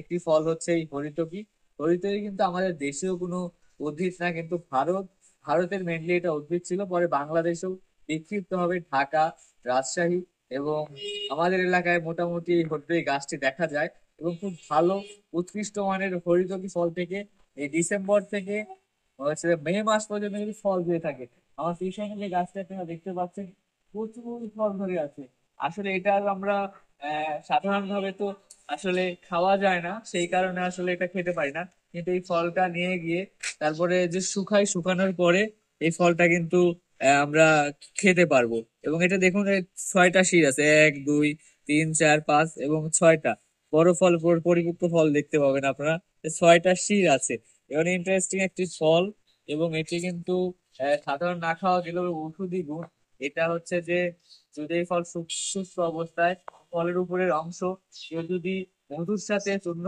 একটি ফল হচ্ছে এই হরিতকি। হরিতকি কিন্তু আমাদের দেশীয় কোনো উদ্ভিদ না, কিন্তু ভারতের মেনলি এটা উদ্ভিদ ছিল, পরে বাংলাদেশেও বিক্ষিপ্ত হবে ঢাকা, রাজশাহী এবং আমাদের এলাকায় মোটামুটি এই হরিতকি গাছটি দেখা যায়। এবং খুব ভালো উৎকৃষ্ট মানের হরিতকি ফল থেকে এই ডিসেম্বর থেকে হচ্ছে মে মাস পর্যন্ত কিন্তু ফল দিয়ে থাকে। আমার পিছনে যে গাছটা আপনারা দেখতে পাচ্ছেন প্রচুর ফল ধরে আছে। আসলে এটা আমরা সাধারণভাবে তো আসলে খাওয়া যায় না, সেই কারণে আসলে এটা খেতে পারি না। কিন্তু এই ফলটা নিয়ে গিয়ে তারপরে যে শুকানোর পরে এই ফলটা কিন্তু আমরা খেতে পারবো। এবং এটা দেখুন, এর 6টা শির আছে, 1 2 3 4 5 এবং 6টা বড় ফল, পরিপক্ক ফল দেখতে পাবেন আপনারা। 6টা শির আছে। এবং ইন্টারেস্টিং একটি ফল। এবং এটি কিন্তু সাধারণ না খাওয়া গেলেও ঔষধি গুণ। এটা হচ্ছে যে যদি এই ফল সুস্থ অবস্থায় ফলের উপরের অংশ কেউ যদি মধুর সাথে চূর্ণ